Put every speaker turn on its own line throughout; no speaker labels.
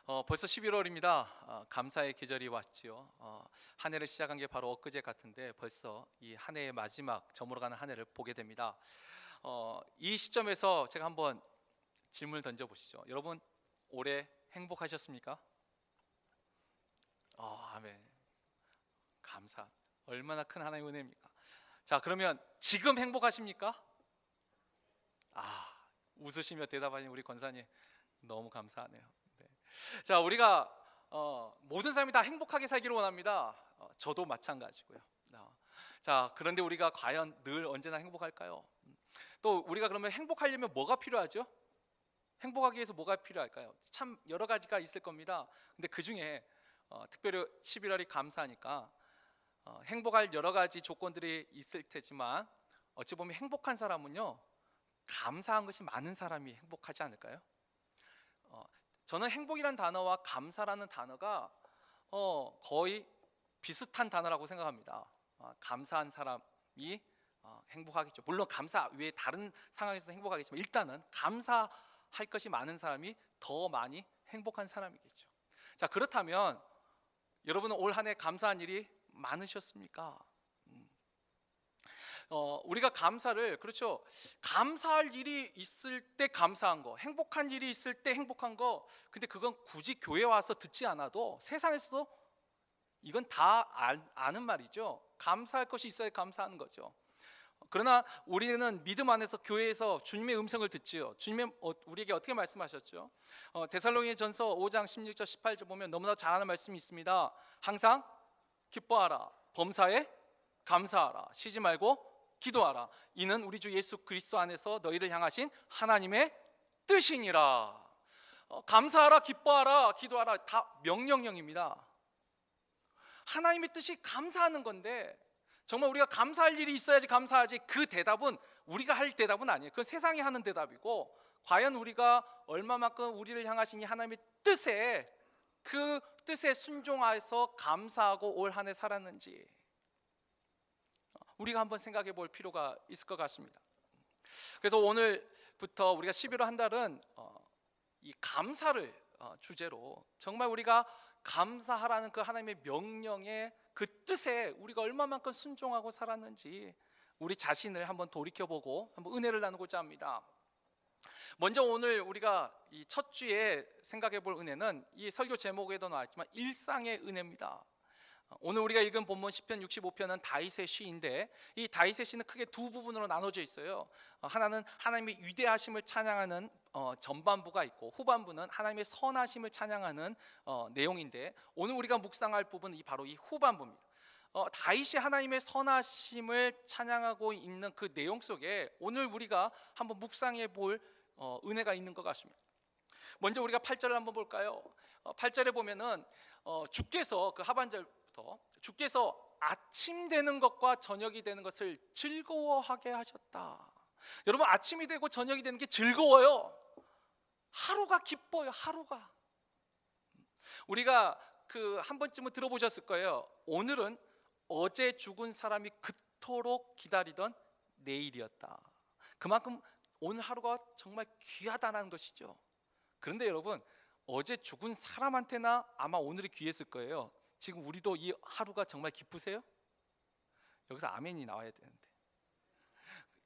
벌써 11월입니다. 감사의 계절이 왔지요. 한 해를 시작한 게 바로 엊그제 같은데 벌써 이 한 해의 마지막 저물어가는 한 해를 보게 됩니다. 이 시점에서 제가 한번 질문을 던져보시죠. 여러분 올해 행복하셨습니까? 아멘. 감사. 얼마나 큰 하나님의 은혜입니까? 자, 그러면 지금 행복하십니까? 웃으시며 대답하신 우리 권사님 너무 감사하네요. 네. 자, 우리가 모든 사람이 다 행복하게 살기를 원합니다. 저도 마찬가지고요. 자, 그런데 우리가 과연 늘 언제나 행복할까요? 또 우리가 그러면 행복하려면 뭐가 필요하죠? 행복하기 위해서 뭐가 필요할까요? 참 여러 가지가 있을 겁니다. 근데 그 중에 특별히 11월이 감사하니까 행복할 여러 가지 조건들이 있을 테지만 어찌 보면 행복한 사람은요, 감사한 것이 많은 사람이 행복하지 않을까요? 저는 행복이란 단어와 감사라는 단어가 거의 비슷한 단어라고 생각합니다. 감사한 사람이 행복하겠죠. 물론 감사 외에 다른 상황에서도 행복하겠지만 일단은 감사할 것이 많은 사람이 더 많이 행복한 사람이겠죠. 자, 그렇다면 여러분은 올 한 해 감사한 일이 많으셨습니까? 우리가 감사를, 그렇죠, 감사할 일이 있을 때 감사한 거, 행복한 일이 있을 때 행복한 거, 근데 그건 굳이 교회 와서 듣지 않아도 세상에서도 이건 다 아는 말이죠. 감사할 것이 있어야 감사하는 거죠. 그러나 우리는 믿음 안에서 교회에서 주님의 음성을 듣지요. 주님의 우리에게 어떻게 말씀하셨죠? 데살로니가전서 5장 16절 18절 보면 너무나 잘 아는 말씀이 있습니다. 항상 기뻐하라, 범사에 감사하라, 쉬지 말고 기도하라. 이는 우리 주 예수 그리스도 안에서 너희를 향하신 하나님의 뜻이니라. 감사하라, 기뻐하라, 기도하라, 다 명령형입니다. 하나님의 뜻이 감사하는 건데 정말 우리가 감사할 일이 있어야지 감사하지, 그 대답은 우리가 할 대답은 아니에요. 그건 세상이 하는 대답이고, 과연 우리가 얼마만큼 우리를 향하신 이 하나님의 뜻에, 그 뜻에 순종하여서 감사하고 올 한 해 살았는지 우리가 한번 생각해 볼 필요가 있을 것 같습니다. 그래서 오늘부터 우리가 11월 한 달은 이 감사를 주제로 정말 우리가 감사하라는 그 하나님의 명령의 그 뜻에 우리가 얼마만큼 순종하고 살았는지 우리 자신을 한번 돌이켜보고 한번 은혜를 나누고자 합니다. 먼저 오늘 우리가 이 첫 주에 생각해 볼 은혜는 이 설교 제목에도 나왔지만 일상의 은혜입니다. 오늘 우리가 읽은 본문 시편 65편은 다윗의 시인데, 이 다윗의 시는 크게 두 부분으로 나눠져 있어요. 하나는 하나님의 위대하심을 찬양하는 전반부가 있고, 후반부는 하나님의 선하심을 찬양하는 내용인데, 오늘 우리가 묵상할 부분은 바로 이 후반부입니다. 다윗이 하나님의 선하심을 찬양하고 있는 그 내용 속에 오늘 우리가 한번 묵상해 볼 은혜가 있는 것 같습니다. 먼저 우리가 8절을 한번 볼까요? 8절에 보면은 주께서, 그 하반절부터 주께서 아침 되는 것과 저녁이 되는 것을 즐거워하게 하셨다. 여러분, 아침이 되고 저녁이 되는 게 즐거워요. 하루가 기뻐요. 하루가. 우리가 그 한 번쯤은 들어보셨을 거예요. 오늘은 어제 죽은 사람이 그토록 기다리던 내일이었다. 그만큼 오늘 하루가 정말 귀하다는 것이죠. 그런데 여러분, 어제 죽은 사람한테나 아마 오늘이 귀했을 거예요. 지금 우리도 이 하루가 정말 기쁘세요? 여기서 아멘이 나와야 되는데.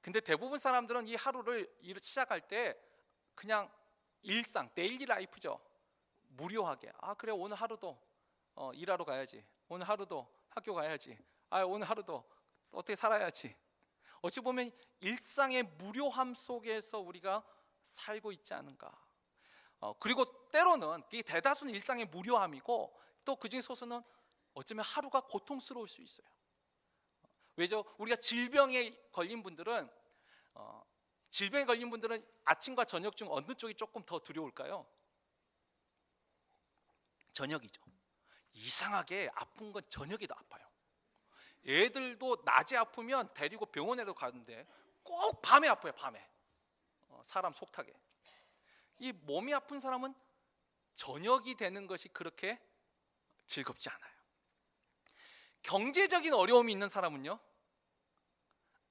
근데 대부분 사람들은 이 하루를 시작할 때 그냥 일상, 데일리 라이프죠. 무료하게. 그래, 오늘 하루도 일하러 가야지. 오늘 하루도 학교 가야지. 오늘 하루도 어떻게 살아야지. 어찌 보면 일상의 무료함 속에서 우리가 살고 있지 않은가. 그리고 때로는 이 대다수는 일상의 무료함이고, 또 그중에 소수는 어쩌면 하루가 고통스러울 수 있어요. 왜죠? 우리가 질병에 걸린 분들은 아침과 저녁 중 어느 쪽이 조금 더 두려울까요? 저녁이죠. 이상하게 아픈 건 저녁이 더 아파요. 애들도 낮에 아프면 데리고 병원에도 가는데 꼭 밤에 아파요. 밤에. 사람 속타게. 이 몸이 아픈 사람은 저녁이 되는 것이 그렇게 즐겁지 않아요. 경제적인 어려움이 있는 사람은요,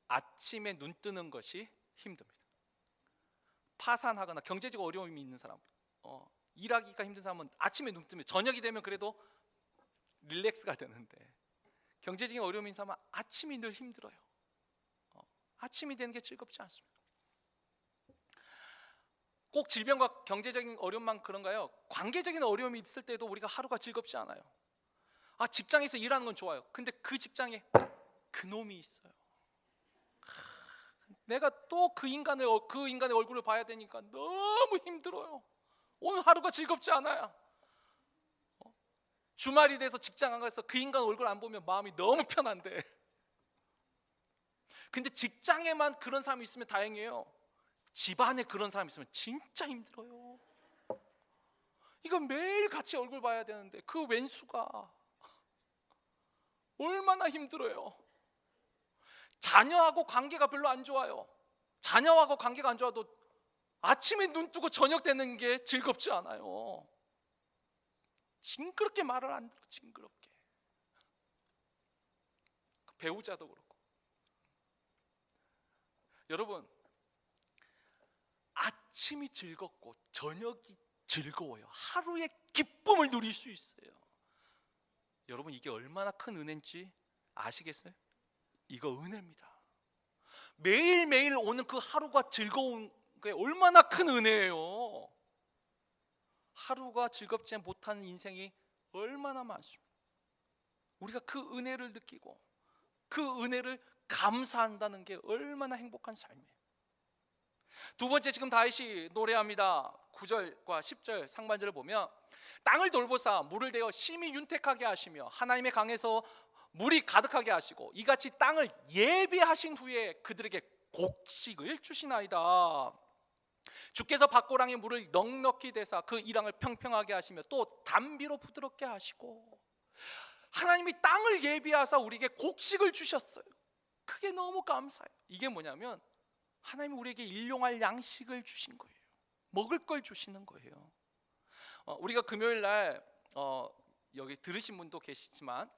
아침에 눈 뜨는 것이 힘듭니다. 파산하거나 경제적 어려움이 있는 사람, 일하기가 힘든 사람은 아침에 눈 뜨면 저녁이 되면 그래도 릴렉스가 되는데, 경제적인 어려움인 사람은 아침이 늘 힘들어요. 아침이 되는 게 즐겁지 않습니다. 꼭 질병과 경제적인 어려움만 그런가요? 관계적인 어려움이 있을 때도 우리가 하루가 즐겁지 않아요. 직장에서 일하는 건 좋아요. 근데 그 직장에 그놈이 있어요. 내가 또 그 인간의 얼굴을 봐야 되니까 너무 힘들어요. 오늘 하루가 즐겁지 않아요. 주말이 돼서 직장 안 가서 그 인간 얼굴 안 보면 마음이 너무 편한데, 근데 직장에만 그런 사람이 있으면 다행이에요. 집안에 그런 사람이 있으면 진짜 힘들어요. 이거 매일 같이 얼굴 봐야 되는데 그 왼수가 얼마나 힘들어요. 자녀하고 관계가 별로 안 좋아요. 자녀하고 관계가 안 좋아도 아침에 눈 뜨고 저녁 되는 게 즐겁지 않아요. 징그럽게 말을 안 들어. 징그럽게. 배우자도 그렇고. 여러분, 아침이 즐겁고 저녁이 즐거워요. 하루의 기쁨을 누릴 수 있어요. 여러분, 이게 얼마나 큰 은혜인지 아시겠어요? 이거 은혜입니다. 매일매일 오는 그 하루가 즐거운 게 얼마나 큰 은혜예요. 하루가 즐겁지 못하는 인생이 얼마나 많습니까? 우리가 그 은혜를 느끼고 그 은혜를 감사한다는 게 얼마나 행복한 삶이에요. 두 번째, 지금 다윗이 노래합니다. 9절과 10절 상반절을 보면, 땅을 돌보사 물을 대어 심히 윤택하게 하시며 하나님의 강에서 물이 가득하게 하시고 이같이 땅을 예비하신 후에 그들에게 곡식을 주시나이다. 주께서 밭고랑의 물을 넉넉히 대사 그 이랑을 평평하게 하시며 또 담비로 부드럽게 하시고, 하나님이 땅을 예비하사 우리에게 곡식을 주셨어요. 그게 너무 감사해요. 이게 뭐냐면 하나님이 우리에게 일용할 양식을 주신 거예요. 먹을 걸 주시는 거예요. 우리가 금요일 날 여기 들으신 분도 계시지만,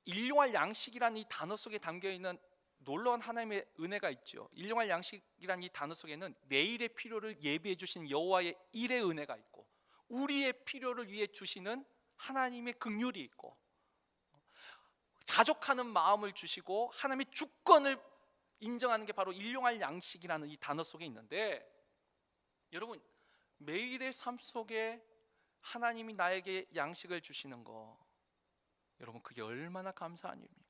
일용할 양식이라는 이 단어 속에 담겨있는 놀라운 하나님의 은혜가 있죠. 일용할 양식이라는 이 단어 속에는 내일의 필요를 예비해 주신 여호와의 일의 은혜가 있고, 우리의 필요를 위해 주시는 하나님의 긍휼이 있고, 자족하는 마음을 주시고 하나님의 주권을 인정하는 게 바로 일용할 양식이라는 이 단어 속에 있는데, 여러분, 매일의 삶 속에 하나님이 나에게 양식을 주시는 거, 여러분, 그게 얼마나 감사한 일입니까?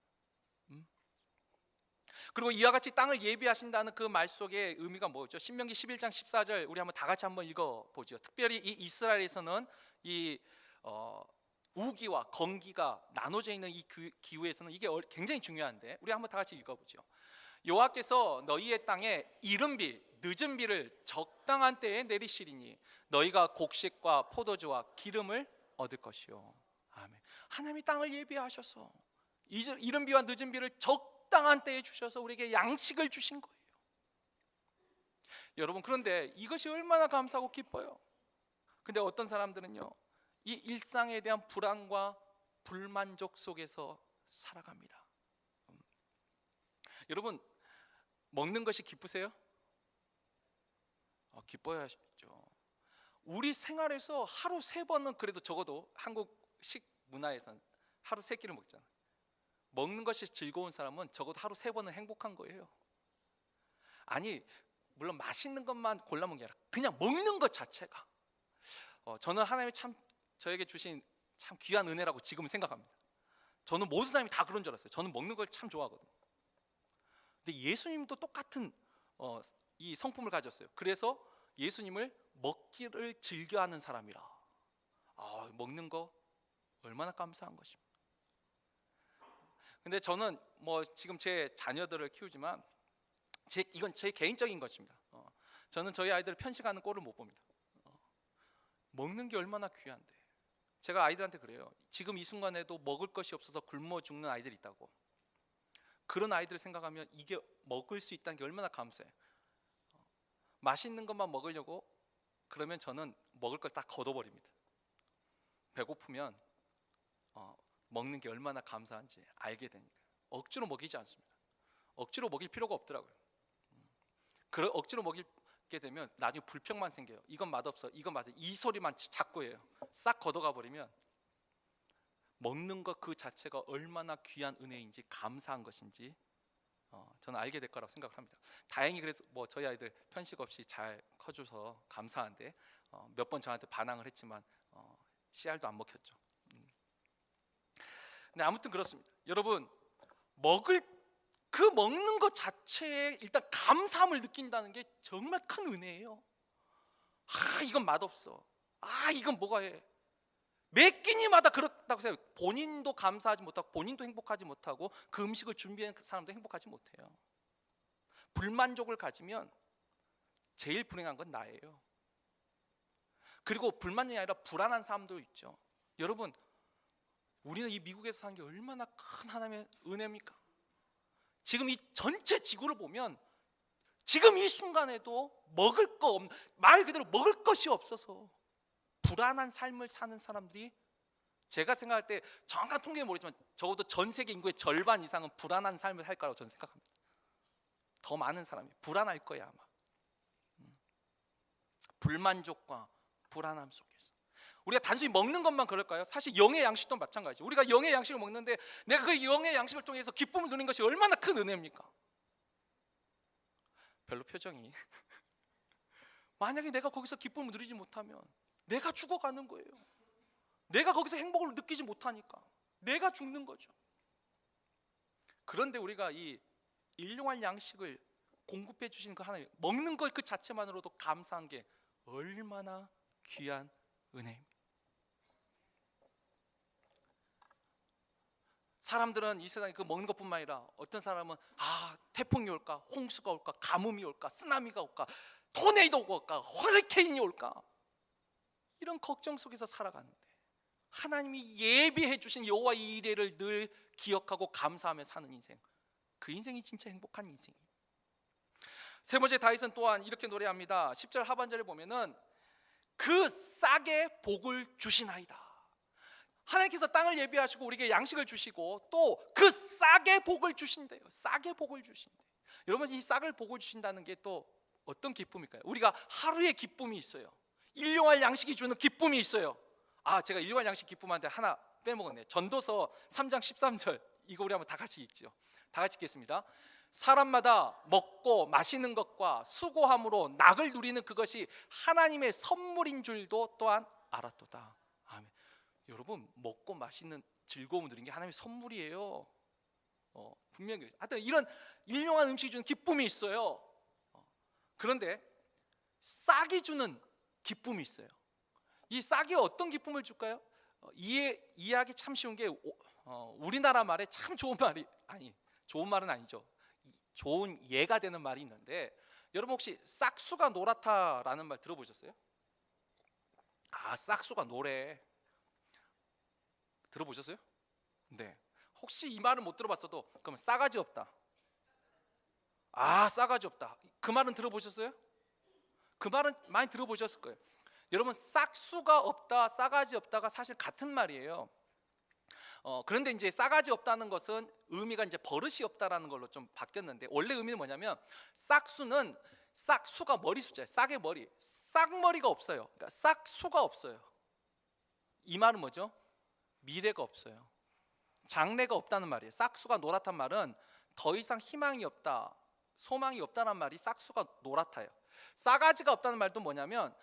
그리고 이와 같이 땅을 예비하신다는 그 말 속의 의미가 뭐죠? 신명기 11장 14절 우리 한번 다 같이 한번 읽어보죠. 특별히 이 이스라엘에서는 이 우기와 건기가 나눠져 있는 이 기후에서는 이게 굉장히 중요한데, 우리 한번 다 같이 읽어보죠. 여호와께서 너희의 땅에 이른 비 늦은 비를 적당한 때에 내리시리니 너희가 곡식과 포도주와 기름을 얻을 것이요. 아멘. 하나님이 땅을 예비하셔서 이른 비와 늦은 비를 적당한 때에 주셔서 우리에게 양식을 주신 거예요. 여러분, 그런데 이것이 얼마나 감사하고 기뻐요. 근데 어떤 사람들은요, 이 일상에 대한 불안과 불만족 속에서 살아갑니다. 여러분, 먹는 것이 기쁘세요? 기뻐야죠. 우리 생활에서 하루 3번은 그래도 적어도 한국식 문화에선 하루 3끼를 먹잖아요. 먹는 것이 즐거운 사람은 적어도 하루 3번은 행복한 거예요. 아니, 물론 맛있는 것만 골라 먹는 게 아니라 그냥 먹는 것 자체가, 저는 하나님이 참 저에게 주신 참 귀한 은혜라고 지금은 생각합니다. 저는 모든 사람이 다 그런 줄 알았어요. 저는 먹는 걸 참 좋아하거든요. 근데 예수님도 똑같은 이 성품을 가졌어요. 그래서 예수님을 먹기를 즐겨하는 사람이라. 먹는 거 얼마나 감사한 것입니다. 근데 저는 지금 제 자녀들을 키우지만 이건 제 개인적인 것입니다. 저는 저희 아이들을 편식하는 꼴을 못 봅니다. 먹는 게 얼마나 귀한데. 제가 아이들한테 그래요. 지금 이 순간에도 먹을 것이 없어서 굶어 죽는 아이들이 있다고. 그런 아이들을 생각하면 이게 먹을 수 있다는 게 얼마나 감사해요. 맛있는 것만 먹으려고 그러면 저는 먹을 걸 다 걷어버립니다. 배고프면 먹는 게 얼마나 감사한지 알게 되니까. 억지로 먹이지 않습니다. 억지로 먹일 필요가 없더라고요. 억지로 먹일 듣게 되면 나중에 불평만 생겨요. 이건 맛없어, 이건 맛없어, 이 소리만 자꾸 해요. 싹 걷어가 버리면 먹는 것 그 자체가 얼마나 귀한 은혜인지, 감사한 것인지 저는 알게 될 거라고 생각을 합니다. 다행히 그래서 뭐 저희 아이들 편식 없이 잘 커줘서 감사한데 몇 번 저한테 반항을 했지만 씨알도 안 먹혔죠. 근데 아무튼 그렇습니다. 여러분, 먹는 것 자체에 일단 감사함을 느낀다는 게 정말 큰 은혜예요. 이건 맛없어, 이건 뭐가 해, 매 끼니마다 그렇다고 해서 본인도 감사하지 못하고 본인도 행복하지 못하고 그 음식을 준비한 그 사람도 행복하지 못해요. 불만족을 가지면 제일 불행한 건 나예요. 그리고 불만이 아니라 불안한 사람도 있죠. 여러분, 우리는 이 미국에서 사는 게 얼마나 큰 하나님의 은혜입니까? 지금 이 전체 지구를 보면 지금 이 순간에도 먹을 거 없는, 말 그대로 먹을 것이 없어서 불안한 삶을 사는 사람들이, 제가 생각할 때 정확한 통계는 모르지만 적어도 전 세계 인구의 절반 이상은 불안한 삶을 살 거라고 저는 생각합니다. 더 많은 사람이 불안할 거야 아마. 불만족과 불안함 속에서 우리가 단순히 먹는 것만 그럴까요? 사실 영의 양식도 마찬가지죠. 우리가 영의 양식을 먹는데 내가 그 영의 양식을 통해서 기쁨을 누리는 것이 얼마나 큰 은혜입니까? 별로 표정이 만약에 내가 거기서 기쁨을 누리지 못하면 내가 죽어가는 거예요. 내가 거기서 행복을 느끼지 못하니까 내가 죽는 거죠. 그런데 우리가 이 일용할 양식을 공급해 주시는 그 하나님, 먹는 것 그 자체만으로도 감사한 게 얼마나 귀한 은혜입니다. 사람들은 이 세상에 그 먹는 것뿐만 아니라 어떤 사람은 태풍이 올까, 홍수가 올까, 가뭄이 올까, 쓰나미가 올까, 토네이도가 올까, 허리케인이 올까, 이런 걱정 속에서 살아가는데 하나님이 예비해 주신 여호와의 이레를 늘 기억하고 감사하며 사는 인생, 그 인생이 진짜 행복한 인생이에요. 세 번째, 다윗은 또한 이렇게 노래합니다. 10절 하반절에 보면은 그 싹에 복을 주시나이다. 하나님께서 땅을 예비하시고 우리에게 양식을 주시고 또 그 싹에 복을 주신대요. 싹에 복을 주신대요. 여러분, 이 싹을 복을 주신다는 게 또 어떤 기쁨일까요? 우리가 하루의 기쁨이 있어요. 일용할 양식이 주는 기쁨이 있어요. 제가 일용할 양식 기쁨한테 하나 빼먹었네. 전도서 3장 13절, 이거 우리 한번 다 같이 읽죠. 다 같이 읽겠습니다. 사람마다 먹고 마시는 것과 수고함으로 낙을 누리는 그것이 하나님의 선물인 줄도 또한 알았도다. 아멘. 여러분, 먹고 마시는 즐거움을 누리는 게 하나님의 선물이에요. 분명히 하여튼 이런 일용한 음식이 주는 기쁨이 있어요. 그런데 싹이 주는 기쁨이 있어요. 이 싹이 어떤 기쁨을 줄까요? 이해하기 참 쉬운 게 우리나라 말에 참 좋은 말이, 좋은 말은 아니죠. 좋은 예가 되는 말이 있는데, 여러분 혹시 싹수가 노랗다라는 말 들어보셨어요? 싹수가 노래 들어보셨어요? 네. 혹시 이 말을 못 들어봤어도 그러면 싸가지 없다. 싸가지 없다. 그 말은 들어보셨어요? 그 말은 많이 들어보셨을 거예요. 여러분, 싹수가 없다, 싸가지 없다가 사실 같은 말이에요. 그런데 이제 싸가지 없다는 것은 의미가 이제 버릇이 없다라는 걸로 좀 바뀌었는데, 원래 의미는 뭐냐면 싹수는 싹수가 머리 숫자예요. 싹의 머리, 싹머리가 없어요. 그러니까 싹수가 없어요. 이 말은 뭐죠? 미래가 없어요. 장래가 없다는 말이에요. 싹수가 노랗단 말은 더 이상 희망이 없다, 소망이 없다는 말이 싹수가 노랗다예요. 싸가지가 없다는 말도 뭐냐면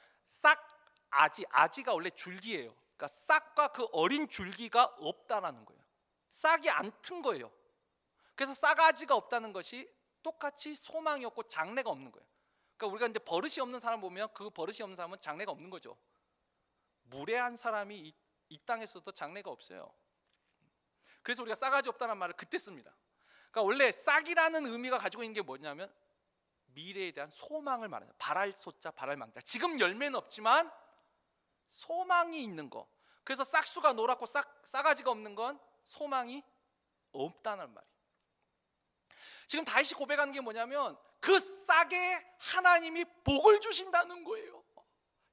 아지가 원래 줄기예요. 그러니까 싹과 그 어린 줄기가 없다라는 거예요. 싹이 안 튼 거예요. 그래서 싸가지가 없다는 것이 똑같이 소망이 없고 장래가 없는 거예요. 그러니까 우리가 이제 버릇이 없는 사람 보면 그 버릇이 없는 사람은 장래가 없는 거죠. 무례한 사람이 이 땅에서도 장래가 없어요. 그래서 우리가 싸가지 없다는 말을 그때 씁니다. 그러니까 원래 싹이라는 의미가 가지고 있는 게 뭐냐면 미래에 대한 소망을 말해요. 바랄 소자, 바랄 망자. 지금 열매는 없지만 소망이 있는 거. 그래서 싹수가 노랗고 싸가지가 없는 건 소망이 없다는 말이에요. 지금 다윗이 고백하는 게 뭐냐면 그 싹에 하나님이 복을 주신다는 거예요.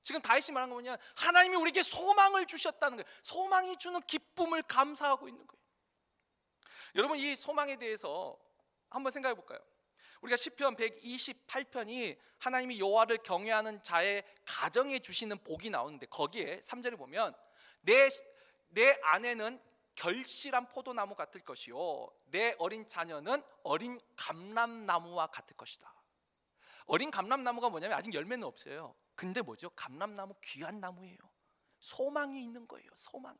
지금 다윗이 말하는 거 뭐냐면 하나님이 우리에게 소망을 주셨다는 거예요. 소망이 주는 기쁨을 감사하고 있는 거예요. 여러분, 이 소망에 대해서 한번 생각해 볼까요? 우리가 시편 128편이 하나님이 여호와를 경외하는 자의 가정에 주시는 복이 나오는데, 거기에 3절에 보면 내 아내는 결실한 포도나무 같을 것이요 내 어린 자녀는 어린 감람나무와 같을 것이다. 어린 감람나무가 뭐냐면 아직 열매는 없어요. 근데 뭐죠? 감람나무 귀한 나무예요. 소망이 있는 거예요. 소망이.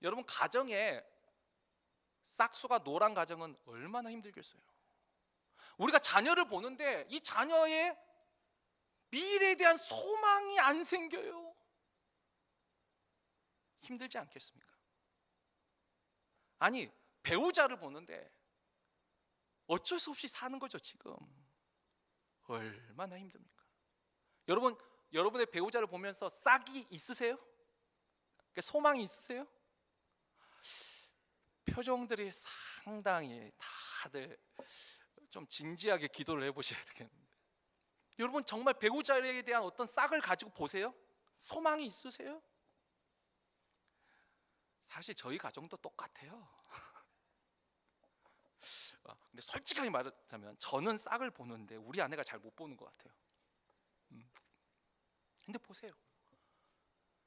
여러분, 가정에 싹수가 노란 가정은 얼마나 힘들겠어요. 우리가 자녀를 보는데 이 자녀의 미래에 대한 소망이 안 생겨요. 힘들지 않겠습니까? 아니, 배우자를 보는데 어쩔 수 없이 사는 거죠. 지금 얼마나 힘듭니까? 여러분, 여러분의 배우자를 보면서 싹이 있으세요? 소망이 있으세요? 표정들이 상당히 다들 좀 진지하게 기도를 해보셔야 되겠는데, 여러분 정말 배우자에 대한 어떤 싹을 가지고 보세요? 소망이 있으세요? 사실 저희 가정도 똑같아요. 근데 솔직하게 말하자면 저는 싹을 보는데 우리 아내가 잘 못 보는 것 같아요. 근데 보세요,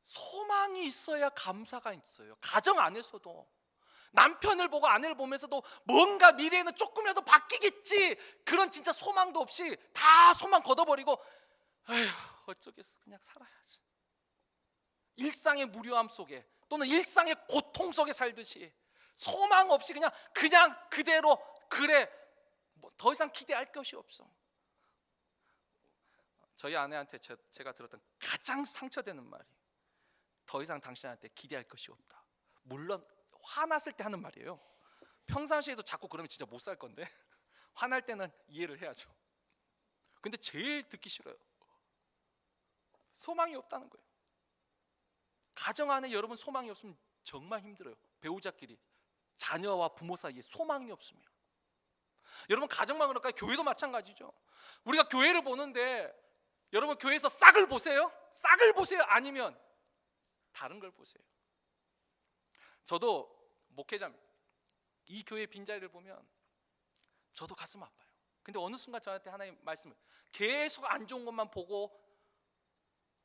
소망이 있어야 감사가 있어요. 가정 안에서도 남편을 보고 아내를 보면서도 뭔가 미래에는 조금이라도 바뀌겠지, 그런 진짜 소망도 없이 다 소망 걷어버리고 에휴 어쩌겠어 그냥 살아야지, 일상의 무료함 속에 또는 일상의 고통 속에 살듯이 소망 없이 그냥 그대로 그래, 뭐 더 이상 기대할 것이 없어. 저희 아내한테 제가 들었던 가장 상처되는 말이 더 이상 당신한테 기대할 것이 없다. 물론 화났을 때 하는 말이에요. 평상시에도 자꾸 그러면 진짜 못 살 건데 화날 때는 이해를 해야죠. 근데 제일 듣기 싫어요. 소망이 없다는 거예요. 가정 안에 여러분 소망이 없으면 정말 힘들어요. 배우자끼리, 자녀와 부모 사이에 소망이 없으면. 여러분 가정만 그럴까요? 교회도 마찬가지죠. 우리가 교회를 보는데 여러분 교회에서 싹을 보세요? 싹을 보세요? 아니면 다른 걸 보세요? 저도 목회자입니다. 이 교회 빈자리를 보면 저도 가슴 아파요. 근데 어느 순간 저한테 하나님 말씀을, 계속 안 좋은 것만 보고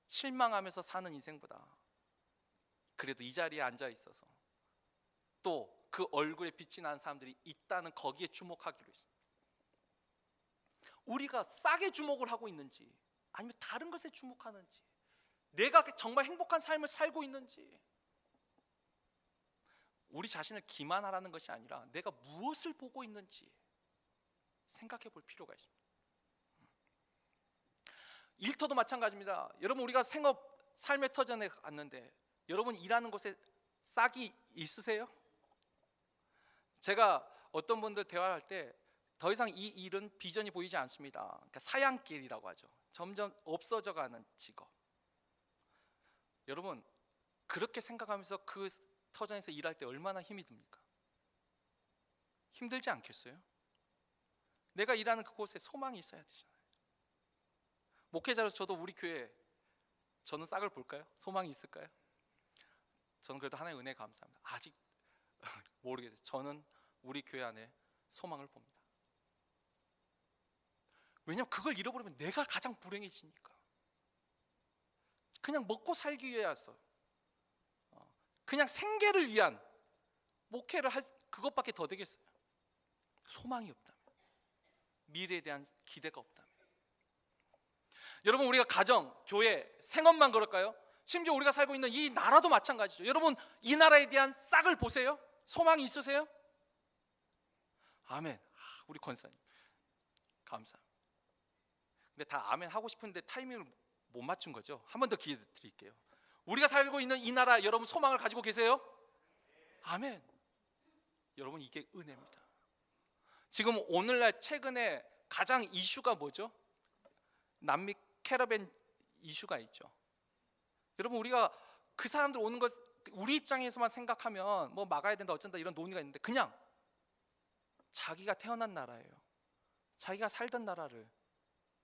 실망하면서 사는 인생보다 그래도 이 자리에 앉아 있어서 또 그 얼굴에 빛이 나는 사람들이 있다는 거기에 주목하기로 했습니다. 우리가 싹에 주목을 하고 있는지 아니면 다른 것에 주목하는지, 내가 정말 행복한 삶을 살고 있는지, 우리 자신을 기만하라는 것이 아니라 내가 무엇을 보고 있는지 생각해 볼 필요가 있습니다. 일터도 마찬가지입니다. 여러분 우리가 생업, 삶의 터전에 갔는데 여러분 일하는 곳에 싹이 있으세요? 제가 어떤 분들 대화를 할 때 더 이상 이 일은 비전이 보이지 않습니다. 그러니까 사양길이라고 하죠. 점점 없어져가는 직업. 여러분 그렇게 생각하면서 그 터전에서 일할 때 얼마나 힘이 듭니까? 힘들지 않겠어요? 내가 일하는 그곳에 소망이 있어야 되잖아요. 목회자로서 저도 우리 교회, 저는 싹을 볼까요? 소망이 있을까요? 저는 그래도 하나님의 은혜에 감사합니다. 아직 모르겠어요. 저는 우리 교회 안에 소망을 봅니다. 왜냐하면 그걸 잃어버리면 내가 가장 불행해지니까. 그냥 먹고 살기 위해서, 그냥 생계를 위한 목회를 할 그것밖에 더 되겠어요? 소망이 없다면, 미래에 대한 기대가 없다면. 여러분 우리가 가정, 교회, 생업만 그럴까요? 심지어 우리가 살고 있는 이 나라도 마찬가지죠. 여러분 이 나라에 대한 싹을 보세요? 소망이 있으세요? 아멘. 우리 권사님 감사합니다. 근데 다 아멘 하고 싶은데 타이밍을 못 맞춘 거죠. 한 번 더 기회 드릴게요. 우리가 살고 있는 이 나라, 여러분 소망을 가지고 계세요? 아멘. 여러분 이게 은혜입니다. 지금 오늘날 최근에 가장 이슈가 뭐죠? 남미 캐러밴 이슈가 있죠. 여러분 우리가 그 사람들 오는 것 우리 입장에서만 생각하면 뭐 막아야 된다 어쩐다 이런 논의가 있는데, 그냥 자기가 태어난 나라예요. 자기가 살던 나라를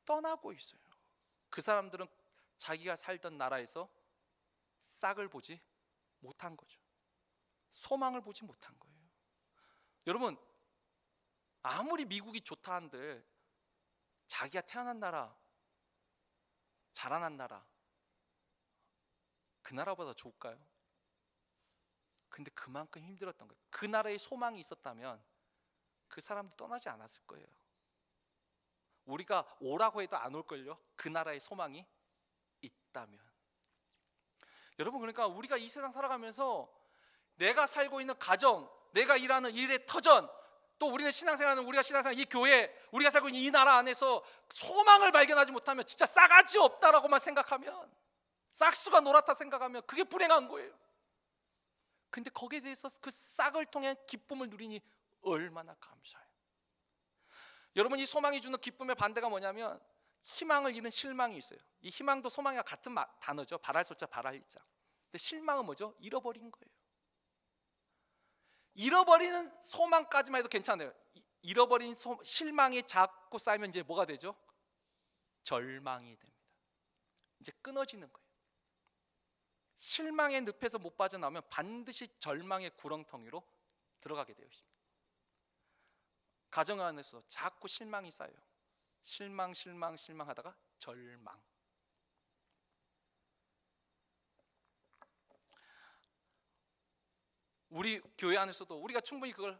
떠나고 있어요. 그 사람들은 자기가 살던 나라에서 싹을 보지 못한 거죠. 소망을 보지 못한 거예요. 여러분 아무리 미국이 좋다 한들 자기가 태어난 나라, 자라난 나라, 그 나라보다 좋을까요? 근데 그만큼 힘들었던 거예요. 그 나라에 소망이 있었다면 그 사람도 떠나지 않았을 거예요. 우리가 오라고 해도 안 올걸요? 그 나라에 소망이 있다면. 여러분, 그러니까 우리가 이 세상 살아가면서 내가 살고 있는 가정, 내가 일하는 일의 터전, 또 우리는 신앙생활하는 우리가 신앙생활 이 교회, 우리가 살고 있는 이 나라 안에서 소망을 발견하지 못하면, 진짜 싸가지 없다라고만 생각하면, 싹수가 놀았다 생각하면 그게 불행한 거예요. 근데 거기에 대해서 그 싹을 통해 기쁨을 누리니 얼마나 감사해요. 여러분, 이 소망이 주는 기쁨의 반대가 뭐냐면 희망을 잃은 실망이 있어요. 이 희망도 소망이와 같은 단어죠. 바랄 소자 바랄 이자. 근데 실망은 뭐죠? 잃어버린 거예요. 잃어버리는 소망까지만 해도 괜찮아요. 잃어버린 실망이 자꾸 쌓이면 이제 뭐가 되죠? 절망이 됩니다. 이제 끊어지는 거예요. 실망의 늪에서 못 빠져나오면 반드시 절망의 구렁텅이로 들어가게 되어 있습니다. 가정 안에서 자꾸 실망이 쌓여요. 실망하다가 절망. 우리 교회 안에서도 우리가 충분히 그걸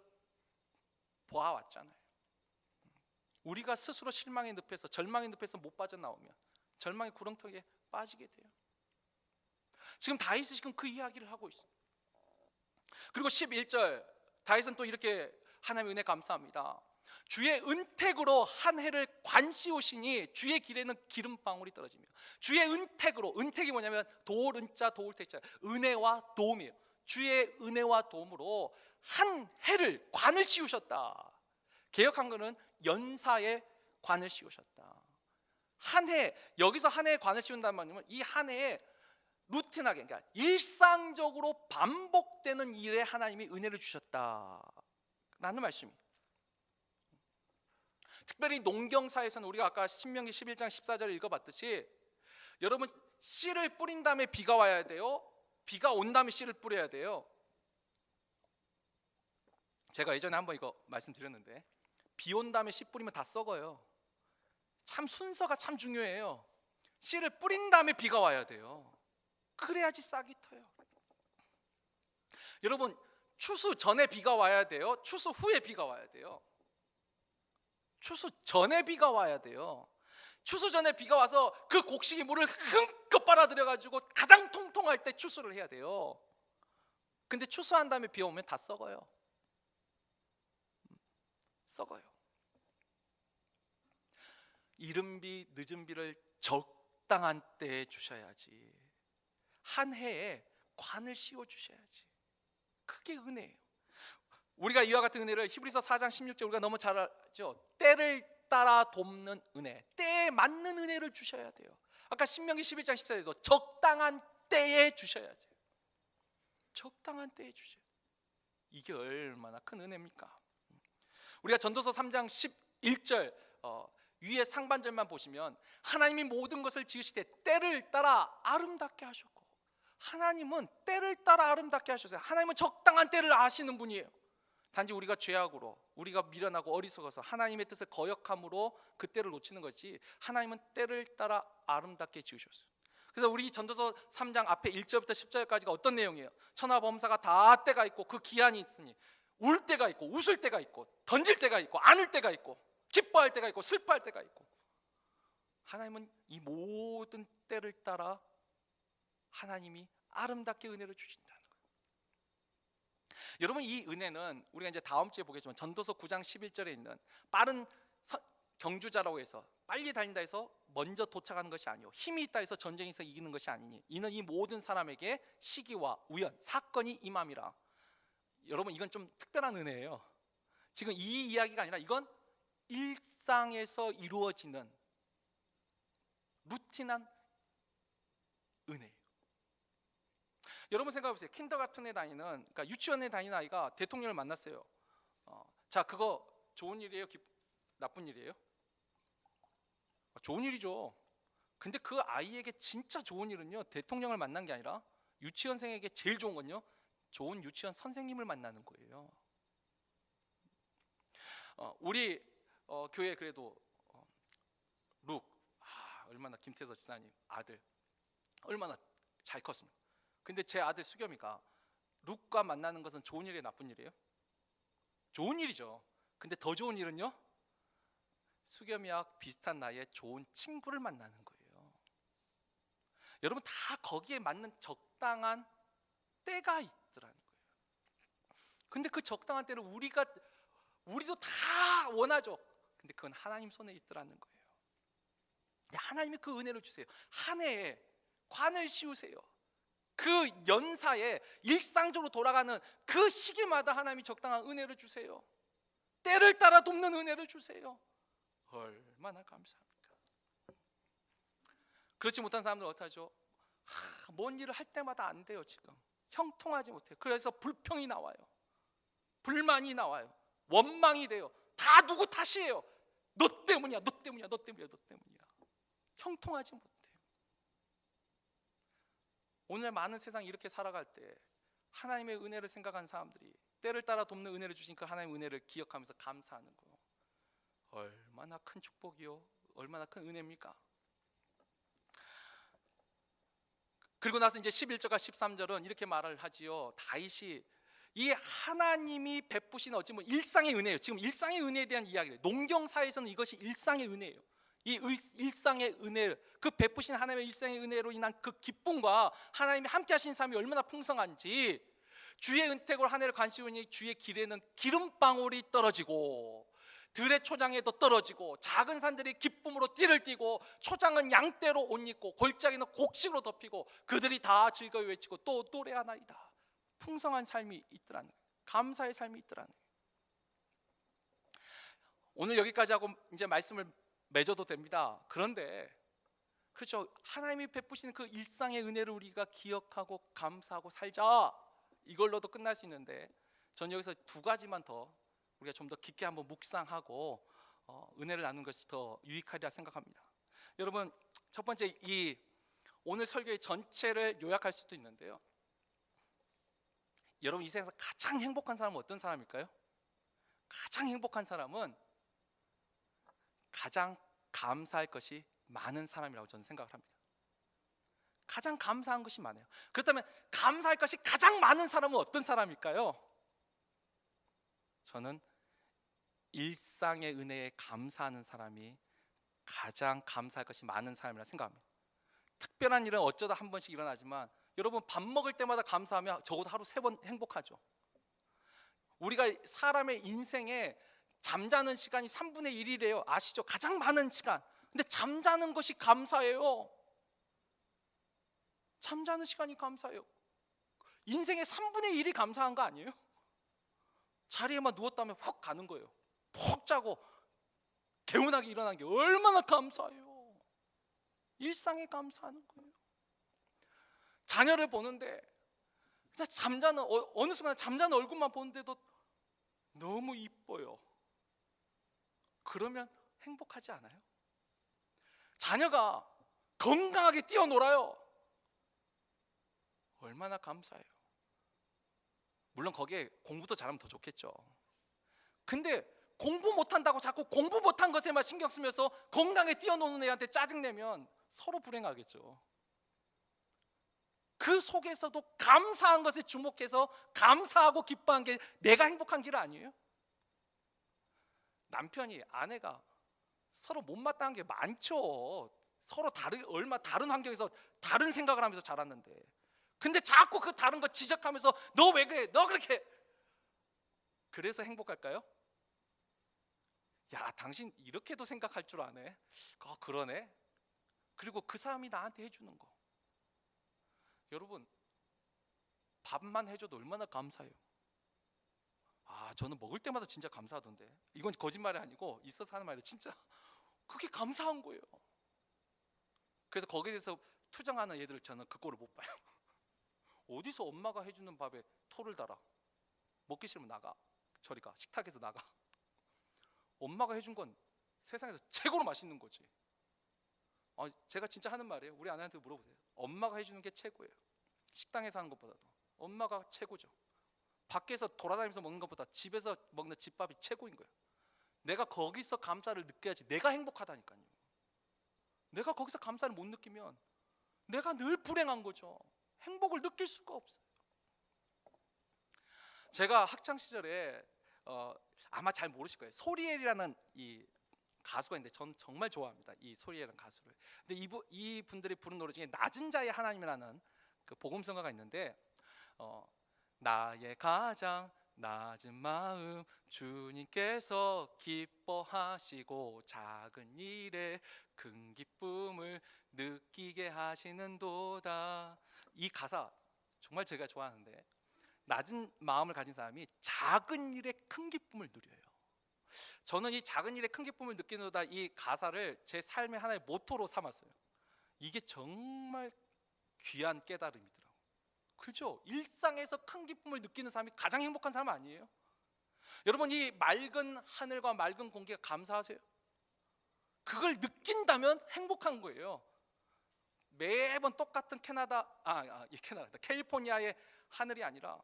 보아왔잖아요. 우리가 스스로 실망의 늪에서, 절망의 늪에서 못 빠져나오면 절망의 구렁텅이에 빠지게 돼요. 지금 다윗이 지금 그 이야기를 하고 있어요. 그리고 11절 다윗은 또 이렇게 하나님의 은혜 감사합니다. 주의 은택으로 한 해를 관씌우시니 주의 길에는 기름방울이 떨어지며. 주의 은택으로, 은택이 뭐냐면 도울 은자 도울 택자, 은혜와 도움이에요. 주의 은혜와 도움으로 한 해를 관을 씌우셨다. 개역한 거는 연사의 관을 씌우셨다. 한 해, 여기서 한 해의 관을 씌운다는 말은 이 한 해에 루틴하게, 그러니까 일상적으로 반복되는 일에 하나님이 은혜를 주셨다라는 말씀입니다. 특별히 농경사에서는 우리가 아까 신명기 11장 14절을 읽어봤듯이, 여러분, 씨를 뿌린 다음에 비가 와야 돼요? 비가 온 다음에 씨를 뿌려야 돼요? 제가 예전에 한번 이거 말씀드렸는데, 비 온 다음에 씨 뿌리면 다 썩어요. 참 순서가 참 중요해요. 씨를 뿌린 다음에 비가 와야 돼요. 그래야지 싹이 터요. 여러분, 추수 전에 비가 와야 돼요? 추수 후에 비가 와야 돼요? 추수 전에 비가 와야 돼요. 추수 전에 비가 와서 그 곡식이 물을 흥껏 빨아들여 가지고 가장 통통할 때 추수를 해야 돼요. 근데 추수한 다음에 비 오면 다 썩어요. 썩어요. 이른 비 늦은 비를 적당한 때에 주셔야지. 한 해에 관을 씌워 주셔야지. 그게 은혜예요. 우리가 이와 같은 은혜를 히브리서 4장 16절 우리가 너무 잘 알죠. 때를 따라 돕는 은혜, 때에 맞는 은혜를 주셔야 돼요. 아까 신명기 11장 14절에도 적당한 때에 주셔야 돼요. 적당한 때에 주셔야 돼요. 이게 얼마나 큰 은혜입니까? 우리가 전도서 3장 11절 위에 상반절만 보시면, 하나님이 모든 것을 지으시되 때를 따라 아름답게 하셨고, 하나님은 때를 따라 아름답게 하셨어요. 하나님은 적당한 때를 아시는 분이에요. 단지 우리가 죄악으로, 우리가 미련하고 어리석어서 하나님의 뜻을 거역함으로 그 때를 놓치는 거지, 하나님은 때를 따라 아름답게 지으셨어요. 그래서 우리 전도서 3장 앞에 1절부터 10절까지가 어떤 내용이에요? 천하범사가 다 때가 있고 그 기한이 있으니, 울 때가 있고 웃을 때가 있고 던질 때가 있고 안을 때가 있고 기뻐할 때가 있고 슬퍼할 때가 있고, 하나님은 이 모든 때를 따라 하나님이 아름답게 은혜를 주신다는 거예요. 여러분, 이 은혜는 우리가 이제 다음 주에 보겠지만 전도서 9장 11절에 있는 빠른 경주자라고 해서 빨리 달린다 해서 먼저 도착하는 것이 아니요, 힘이 있다 해서 전쟁에서 이기는 것이 아니니 이는 이 모든 사람에게 시기와 우연, 사건이 임함이라. 여러분, 이건 좀 특별한 은혜예요. 지금 이 이야기가 아니라 이건 일상에서 이루어지는 루틴한 은혜예요. 여러분 생각해보세요. 킨더가튼에 다니는, 그러니까 유치원에 다니는 아이가 대통령을 만났어요. 자, 그거 좋은 일이에요? 나쁜 일이에요? 좋은 일이죠. 근데 그 아이에게 진짜 좋은 일은요, 대통령을 만난 게 아니라 유치원생에게 제일 좋은 건요, 좋은 유치원 선생님을 만나는 거예요. 우리 교회 그래도 룩 얼마나 김태서 집사님 아들 얼마나 잘 컸습니다. 근데 제 아들 수겸이가 룩과 만나는 것은 좋은 일이에요, 나쁜 일이에요? 좋은 일이죠. 근데 더 좋은 일은요, 수겸이와 비슷한 나이에 좋은 친구를 만나는 거예요. 여러분, 다 거기에 맞는 적당한 때가 있더라는 거예요. 근데 그 적당한 때를 우리도 다 원하죠. 근데 그건 하나님 손에 있더라는 거예요. 하나님이 그 은혜를 주세요. 한 해에 관을 씌우세요. 그 연사에 일상적으로 돌아가는 그 시기마다 하나님이 적당한 은혜를 주세요. 때를 따라 돕는 은혜를 주세요. 얼마나 감사합니까? 그렇지 못한 사람들은 어떡하죠? 뭔 일을 할 때마다 안 돼요. 지금 형통하지 못해요. 그래서 불평이 나와요. 불만이 나와요. 원망이 돼요. 다 누구 탓이에요. 너 때문이야, 너 때문이야, 너 때문이야, 너 때문이야. 형통하지 못해요. 오늘 많은 세상이 이렇게 살아갈 때 하나님의 은혜를 생각하는 사람들이 때를 따라 돕는 은혜를 주신 그 하나님의 은혜를 기억하면서 감사하는 거예요. 얼마나 큰 축복이요, 얼마나 큰 은혜입니까? 그리고 나서 이제 11절과 13절은 이렇게 말을 하지요. 다윗이 이 하나님이 베푸신 어찌 보면 일상의 은혜예요. 지금 일상의 은혜에 대한 이야기를, 농경사에서는 이것이 일상의 은혜예요. 이 일상의 은혜, 그 베푸신 하나님의 일상의 은혜로 인한 그 기쁨과 하나님이 함께 하신 삶이 얼마나 풍성한지, 주의 은택으로 한 해를 관시우니 주의 길에는 기름방울이 떨어지고 들의 초장에도 떨어지고 작은 산들이 기쁨으로 띠를 띠고 초장은 양떼로 옷 입고 골짜기는 곡식으로 덮이고 그들이 다 즐거이 외치고 또 노래하나이다. 풍성한 삶이 있더라는 거예요. 감사의 삶이 있더라는 거예요. 오늘 여기까지 하고 이제 말씀을 맺어도 됩니다. 그런데 그렇죠, 하나님이 베푸시는 그 일상의 은혜를 우리가 기억하고 감사하고 살자, 이걸로도 끝날 수 있는데 저는 여기서 두 가지만 더 우리가 좀 더 깊게 한번 묵상하고 은혜를 나누는 것이 더 유익하리라 생각합니다. 여러분, 첫 번째, 이 오늘 설교의 전체를 요약할 수도 있는데요, 여러분 이 세상에서 가장 행복한 사람은 어떤 사람일까요? 가장 행복한 사람은 가장 감사할 것이 많은 사람이라고 저는 생각을 합니다. 가장 감사한 것이 많아요. 그렇다면 감사할 것이 가장 많은 사람은 어떤 사람일까요? 저는 일상의 은혜에 감사하는 사람이 가장 감사할 것이 많은 사람이라 생각합니다. 특별한 일은 어쩌다 한 번씩 일어나지만 여러분, 밥 먹을 때마다 감사하면 적어도 하루 3번 행복하죠. 우리가 사람의 인생에 잠자는 시간이 3분의 1이래요. 아시죠? 가장 많은 시간. 근데 잠자는 것이 감사해요. 잠자는 시간이 감사해요. 인생의 3분의 1이 감사한 거 아니에요? 자리에만 누웠다면 훅 가는 거예요. 푹 자고 개운하게 일어나는 게 얼마나 감사해요. 일상에 감사하는 거예요. 자녀를 보는데 그냥 잠자는, 어느 순간 잠자는 얼굴만 보는데도 너무 이뻐요. 그러면 행복하지 않아요? 자녀가 건강하게 뛰어놀아요. 얼마나 감사해요. 물론 거기에 공부도 잘하면 더 좋겠죠. 근데 공부 못한다고 자꾸 공부 못한 것에만 신경 쓰면서 건강에 뛰어노는 애한테 짜증내면 서로 불행하겠죠. 그 속에서도 감사한 것에 주목해서 감사하고 기뻐한 게 내가 행복한 길 아니에요? 남편이 아내가 서로 못마땅한 게 많죠. 서로 얼마 다른 환경에서 다른 생각을 하면서 자랐는데, 근데 자꾸 그 다른 거 지적하면서 너 왜 그래? 너 그렇게. 그래서 행복할까요? 야, 당신 이렇게도 생각할 줄 아네. 그러네. 그리고 그 사람이 나한테 해주는 거, 여러분, 밥만 해줘도 얼마나 감사해요. 저는 먹을 때마다 진짜 감사하던데, 이건 거짓말이 아니고 있어서 하는 말이에요. 진짜 그게 감사한 거예요. 그래서 거기에 대해서 투정하는 애들을 저는 그 꼴을 못 봐요. 어디서 엄마가 해주는 밥에 토를 달아. 먹기 싫으면 나가, 저리 가, 식탁에서 나가. 엄마가 해준 건 세상에서 최고로 맛있는 거지. 제가 진짜 하는 말이에요. 우리 아내한테 물어보세요. 엄마가 해주는 게 최고예요. 식당에서 하는 것보다도 엄마가 최고죠. 밖에서 돌아다니면서 먹는 것보다 집에서 먹는 집밥이 최고인 거예요. 내가 거기서 감사를 느껴야지 내가 행복하다니까요. 내가 거기서 감사를 못 느끼면 내가 늘 불행한 거죠. 행복을 느낄 수가 없어요. 제가 학창 시절에 아마 잘 모르실 거예요. 소리엘이라는 이 가수가 있는데 전 정말 좋아합니다. 이 소리엘이라는 가수를. 근데 이 분들이 부른 노래 중에 낮은 자의 하나님이라는 그 복음성가가 있는데 나의 가장 낮은 마음 주님께서 기뻐하시고 작은 일에 큰 기쁨을 느끼게 하시는도다. 이 가사 정말 제가 좋아하는데, 낮은 마음을 가진 사람이 작은 일에 큰 기쁨을 누려요. 저는 이 작은 일에 큰 기쁨을 느끼는도다 이 가사를 제 삶의 하나의 모토로 삼았어요. 이게 정말 귀한 깨달음이더라고요. 그렇죠? 일상에서 큰 기쁨을 느끼는 사람이 가장 행복한 사람 아니에요? 여러분, 이 맑은 하늘과 맑은 공기가 감사하세요? 그걸 느낀다면 행복한 거예요. 매번 똑같은 캘리포니아의 하늘이 아니라,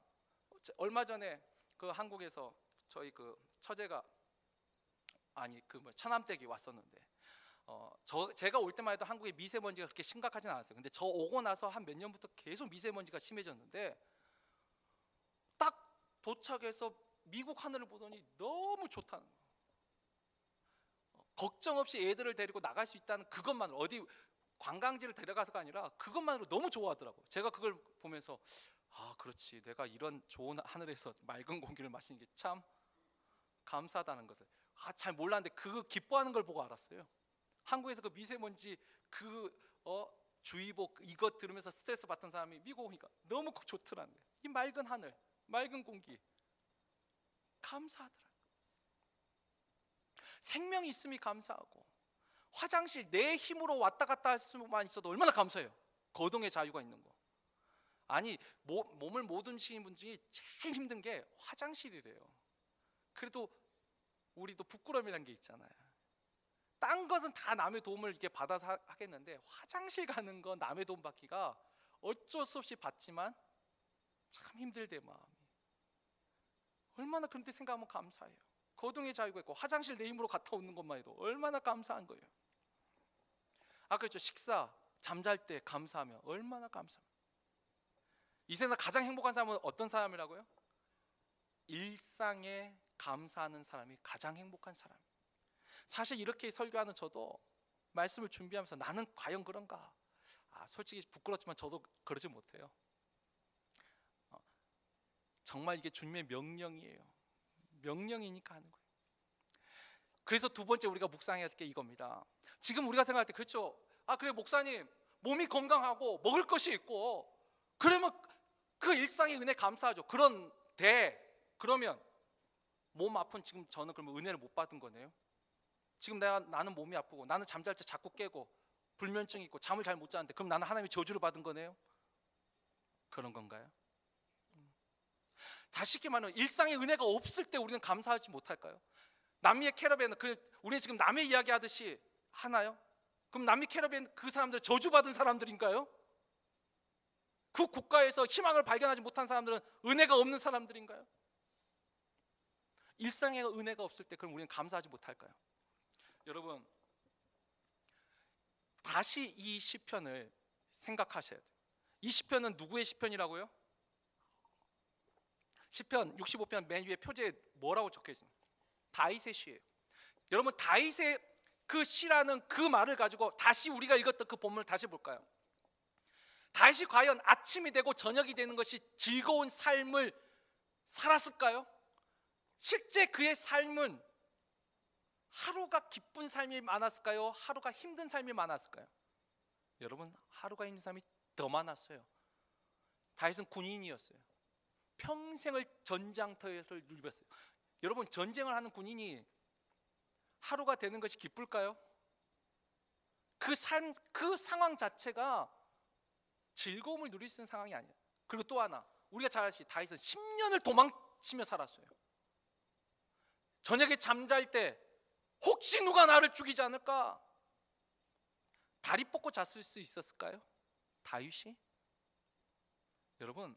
얼마 전에 그 한국에서 저희 그 처제가 처남댁이 왔었는데 제가 올 때만 해도 한국의 미세먼지가 그렇게 심각하진 않았어요. 근데 저 오고 나서 한 몇 년부터 계속 미세먼지가 심해졌는데, 딱 도착해서 미국 하늘을 보더니 너무 좋다는 거예요. 걱정 없이 애들을 데리고 나갈 수 있다는 그것만으로, 어디 관광지를 데려가서가 아니라 그것만으로 너무 좋아하더라고요. 제가 그걸 보면서 그렇지, 내가 이런 좋은 하늘에서 맑은 공기를 마시는 게 참 감사하다는 것을 잘 몰랐는데 그 기뻐하는 걸 보고 알았어요. 한국에서 그 미세먼지 주의보 이것 들으면서 스트레스 받던 사람이 미국 오니까 너무 좋더라는 거예요. 이 맑은 하늘, 맑은 공기 감사하더라. 생명이 있음이 감사하고, 화장실 내 힘으로 왔다 갔다 할 수만 있어도 얼마나 감사해요. 거동의 자유가 있는 거. 아니, 몸을 못 움직이는 분 중에 제일 힘든 게 화장실이래요. 그래도 우리도 부끄러움이라는 게 있잖아요. 딴 것은 다 남의 도움을 이렇게 받아서 하겠는데, 화장실 가는 건 남의 도움 받기가 어쩔 수 없이 받지만 참 힘들대, 마음이. 얼마나 그런데 생각하면 감사해요. 거동의 자유가 있고 화장실 내 힘으로 갔다 오는 것만 해도 얼마나 감사한 거예요. 그렇죠. 식사, 잠잘 때 감사하면 얼마나 감사합니다. 이 세상 가장 행복한 사람은 어떤 사람이라고요? 일상에 감사하는 사람이 가장 행복한 사람. 사실 이렇게 설교하는 저도 말씀을 준비하면서 나는 과연 그런가? 솔직히 부끄럽지만 저도 그러지 못해요. 정말 이게 주님의 명령이에요. 명령이니까 하는 거예요. 그래서 두 번째 우리가 묵상해야 될 게 이겁니다. 지금 우리가 생각할 때, 그렇죠? 그래 목사님, 몸이 건강하고 먹을 것이 있고 그러면 그 일상의 은혜 감사하죠. 그러면 몸 아픈 지금 저는 그러면 은혜를 못 받은 거네요. 지금 나는 몸이 아프고 나는 잠잘 때 자꾸 깨고 불면증이 있고 잠을 잘 못 자는데, 그럼 나는 하나님의 저주를 받은 거네요? 그런 건가요? 다시 쉽게 말하면 일상의 은혜가 없을 때 우리는 감사하지 못할까요? 남미의 캐러밴, 우리는 지금 남의 이야기 하듯이 하나요? 그럼 남미 캐러밴 그 사람들 저주받은 사람들인가요? 그 국가에서 희망을 발견하지 못한 사람들은 은혜가 없는 사람들인가요? 일상의 은혜가 없을 때 그럼 우리는 감사하지 못할까요? 여러분, 다시 이 시편을 생각하셔야 돼요. 이 시편은 누구의 시편이라고요? 시편 65편 맨 위에 표제에 뭐라고 적혀 있습니까? 다윗의 시예요. 여러분, 다윗의 그 시라는 그 말을 가지고 다시 우리가 읽었던 그 본문을 다시 볼까요? 다윗이 과연 아침이 되고 저녁이 되는 것이 즐거운 삶을 살았을까요? 실제 그의 삶은 하루가 기쁜 삶이 많았을까요? 하루가 힘든 삶이 많았을까요? 여러분, 하루가 힘든 삶이 더 많았어요. 다윗은 군인이었어요. 평생을 전장터에서 누볐어요. 여러분, 전쟁을 하는 군인이 하루가 되는 것이 기쁠까요? 그 상황 자체가 즐거움을 누릴 수 있는 상황이 아니에요. 그리고 또 하나, 우리가 잘 아시지, 다윗은 10년을 도망치며 살았어요. 저녁에 잠잘 때 혹시 누가 나를 죽이지 않을까? 다리 뻗고 잤을 수 있었을까요? 다윗이? 여러분,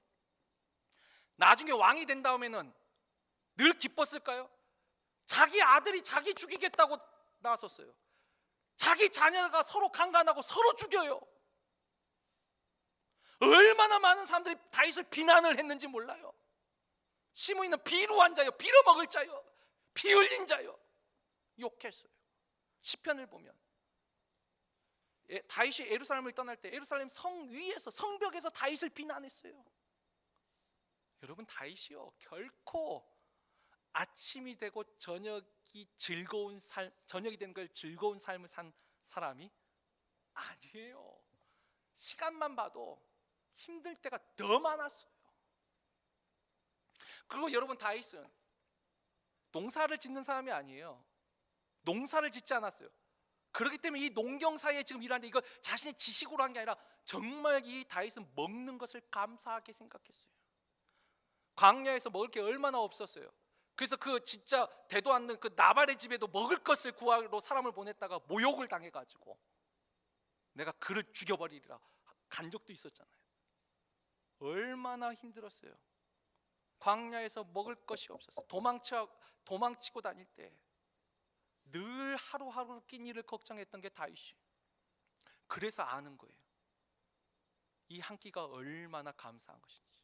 나중에 왕이 된 다음에는 늘 기뻤을까요? 자기 아들이 자기 죽이겠다고 나섰어요. 자기 자녀가 서로 강간하고 서로 죽여요. 얼마나 많은 사람들이 다윗을 비난을 했는지 몰라요. 시므이는 비루한 자요, 빌어먹을 자요, 피 흘린 자요, 욕했어요. 시편을 보면 다윗이 예루살렘을 떠날 때 예루살렘 성 위에서, 성벽에서 다윗을 비난했어요. 여러분, 다윗이요 결코 아침이 되고 저녁이 즐거운 삶, 저녁이 되는 걸 즐거운 삶을 산 사람이 아니에요. 시간만 봐도 힘들 때가 더 많았어요. 그리고 여러분, 다윗은 농사를 짓는 사람이 아니에요. 농사를 짓지 않았어요. 그렇기 때문에 이 농경사에 지금 일하는데 이거 자신의 지식으로 한 게 아니라 정말 이 다윗은 먹는 것을 감사하게 생각했어요. 광야에서 먹을 게 얼마나 없었어요. 그래서 그 진짜 되도 않는 그 나발의 집에도 먹을 것을 구하러 사람을 보냈다가 모욕을 당해가지고 내가 그를 죽여버리리라 간 적도 있었잖아요. 얼마나 힘들었어요. 광야에서 먹을 것이 없었어요. 도망치고 다닐 때 늘 하루하루 낀 일을 걱정했던 게 다윗이. 그래서 아는 거예요. 이 한 끼가 얼마나 감사한 것인지,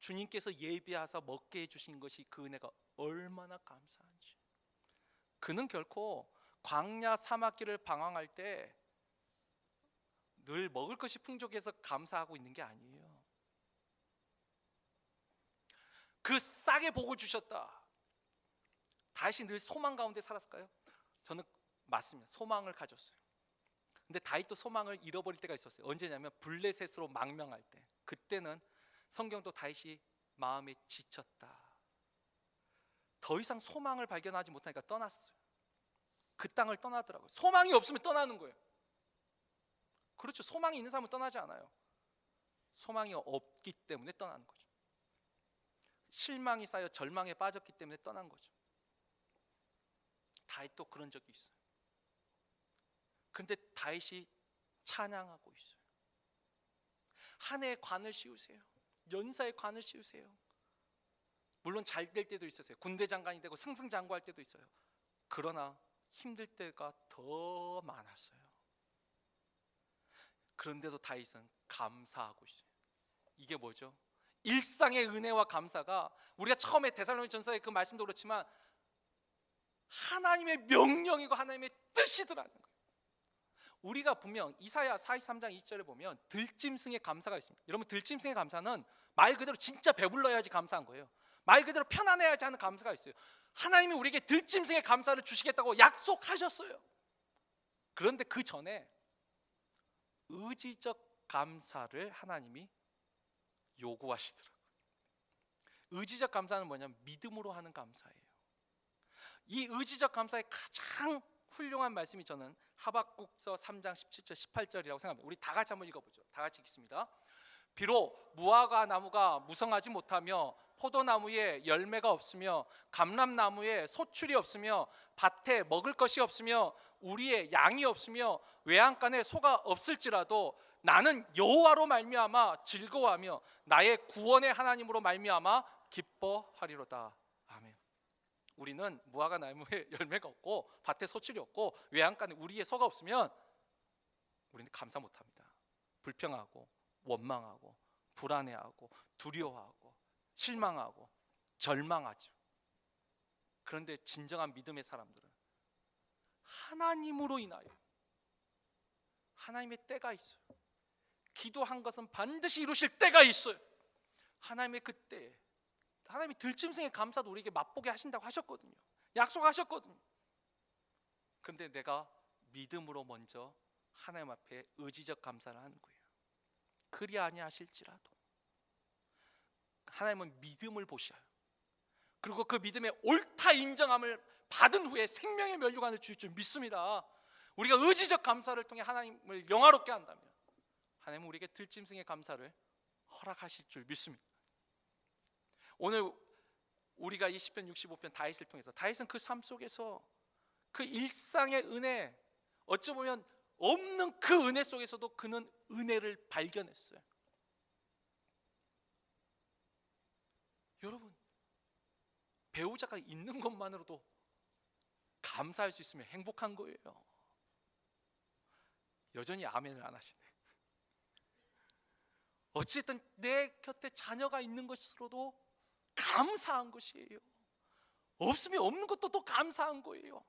주님께서 예비하사 먹게 해주신 것이 그 은혜가 얼마나 감사한지. 그는 결코 광야 사막길을 방황할 때 늘 먹을 것이 풍족해서 감사하고 있는 게 아니에요. 그 싸게 복을 주셨다. 다윗이 늘 소망 가운데 살았을까요? 저는 맞습니다. 소망을 가졌어요. 근데 다윗도 소망을 잃어버릴 때가 있었어요. 언제냐면 블레셋으로 망명할 때. 그때는 성경도 다윗이 마음에 지쳤다, 더 이상 소망을 발견하지 못하니까 떠났어요. 그 땅을 떠나더라고요. 소망이 없으면 떠나는 거예요. 그렇죠. 소망이 있는 사람은 떠나지 않아요. 소망이 없기 때문에 떠나는 거죠. 실망이 쌓여 절망에 빠졌기 때문에 떠난 거죠. 다윗도 그런 적이 있어요. 그런데 다윗이 찬양하고 있어요. 한 해의 관을 씌우세요. 연사의 관을 씌우세요. 물론 잘 될 때도 있었어요. 군대 장관이 되고 승승장구할 때도 있어요. 그러나 힘들 때가 더 많았어요. 그런데도 다윗은 감사하고 있어요. 이게 뭐죠? 일상의 은혜와 감사가, 우리가 처음에 데살로니가전서의 그 말씀도 그렇지만 하나님의 명령이고 하나님의 뜻이더라는 거예요. 우리가 분명 이사야 43장 2절에 보면 들짐승의 감사가 있습니다. 여러분, 들짐승의 감사는 말 그대로 진짜 배불러야지 감사한 거예요. 말 그대로 편안해야지 하는 감사가 있어요. 하나님이 우리에게 들짐승의 감사를 주시겠다고 약속하셨어요. 그런데 그 전에 의지적 감사를 하나님이 요구하시더라고요. 의지적 감사는 뭐냐면 믿음으로 하는 감사예요. 이 의지적 감사의 가장 훌륭한 말씀이 저는 하박국서 3장 17절 18절이라고 생각합니다. 우리 다 같이 한번 읽어보죠. 다 같이 읽습니다. 비록 무화과 나무가 무성하지 못하며 포도나무에 열매가 없으며 감람나무에 소출이 없으며 밭에 먹을 것이 없으며 우리의 양이 없으며 외양간에 소가 없을지라도 나는 여호와로 말미암아 즐거워하며 나의 구원의 하나님으로 말미암아 기뻐하리로다. 아멘. 우리는 무화과 나무에 열매가 없고 밭에 소출이 없고 외양간에 우리의 소가 없으면 우리는 감사 못합니다. 불평하고 원망하고 불안해하고 두려워하고 실망하고 절망하죠. 그런데 진정한 믿음의 사람들은 하나님으로 인하여 하나님의 때가 있어요. 기도한 것은 반드시 이루실 때가 있어요. 하나님의 그 때에 하나님이 들짐승의 감사도 우리에게 맛보게 하신다고 하셨거든요. 약속하셨거든요. 그런데 내가 믿음으로 먼저 하나님 앞에 의지적 감사를 하는 거예요. 그리 아니하실지라도 하나님은 믿음을 보셔요. 그리고 그 믿음의 옳다 인정함을 받은 후에 생명의 면류관을 주실 줄 믿습니다. 우리가 의지적 감사를 통해 하나님을 영화롭게 한다면 하나님은 우리에게 들짐승의 감사를 허락하실 줄 믿습니다. 오늘 우리가 이 시편 65편 다윗을 통해서, 다윗은 그 삶 속에서 그 일상의 은혜, 어찌 보면 없는 그 은혜 속에서도 그는 은혜를 발견했어요. 여러분, 배우자가 있는 것만으로도 감사할 수 있으면 행복한 거예요. 여전히 아멘을 안 하시네. 어쨌든 내 곁에 자녀가 있는 것으로도 감사한 것이에요. 없으면 없는 것도 또 감사한 거예요.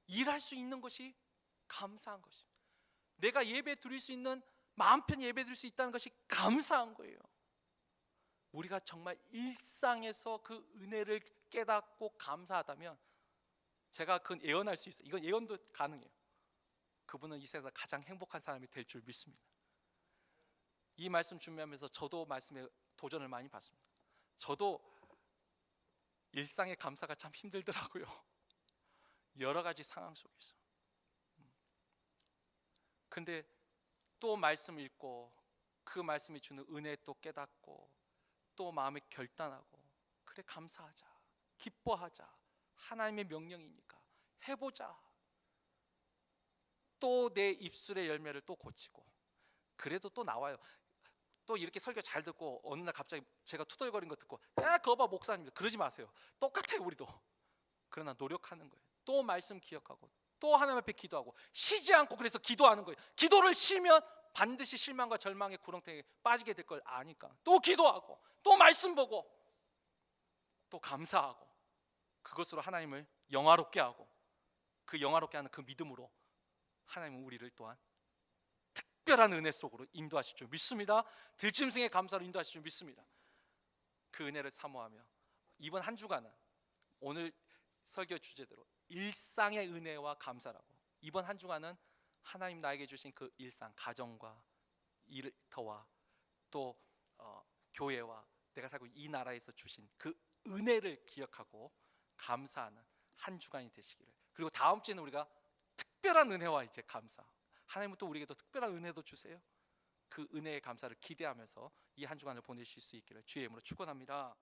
일할 수 있는 것이 감사한 것입니다. 내가 예배 드릴 수 있는, 마음 편히 예배 드릴 수 있다는 것이 감사한 거예요. 우리가 정말 일상에서 그 은혜를 깨닫고 감사하다면, 제가 그건 예언할 수 있어요. 이건 예언도 가능해요. 그분은 이 세상에서 가장 행복한 사람이 될 줄 믿습니다. 이 말씀 준비하면서 저도 말씀에 도전을 많이 받습니다. 저도 일상의 감사가 참 힘들더라고요. 여러 가지 상황 속에서. 근데 또 말씀 읽고 그 말씀이 주는 은혜 또 깨닫고 또 마음에 결단하고, 그래 감사하자, 기뻐하자, 하나님의 명령이니까 해보자. 또 내 입술의 열매를 또 고치고, 그래도 또 나와요. 또 이렇게 설교 잘 듣고 어느 날 갑자기 제가 투덜거린 거 듣고, 야 그거 봐 목사님, 그러지 마세요. 똑같아요 우리도. 그러나 노력하는 거예요. 또 말씀 기억하고 또 하나님 앞에 기도하고 쉬지 않고, 그래서 기도하는 거예요. 기도를 쉬면 반드시 실망과 절망의 구렁텅이에 빠지게 될 걸 아니까 또 기도하고 또 말씀 보고 또 감사하고, 그것으로 하나님을 영화롭게 하고, 그 영화롭게 하는 그 믿음으로 하나님은 우리를 또한 특별한 은혜 속으로 인도하실 줄 믿습니다. 들짐승의 감사로 인도하실 줄 믿습니다. 그 은혜를 사모하며 이번 한 주간은 오늘 설교 주제대로 일상의 은혜와 감사라고, 이번 한 주간은 하나님 나에게 주신 그 일상, 가정과 일터와 또 교회와 내가 살고 이 나라에서 주신 그 은혜를 기억하고 감사하는 한 주간이 되시기를. 그리고 다음 주에는 우리가 특별한 은혜와 이제 감사, 하나님은 또 우리에게 더 특별한 은혜도 주세요. 그 은혜의 감사를 기대하면서 이 한 주간을 보내실 수 있기를 주의 이름으로 축원합니다.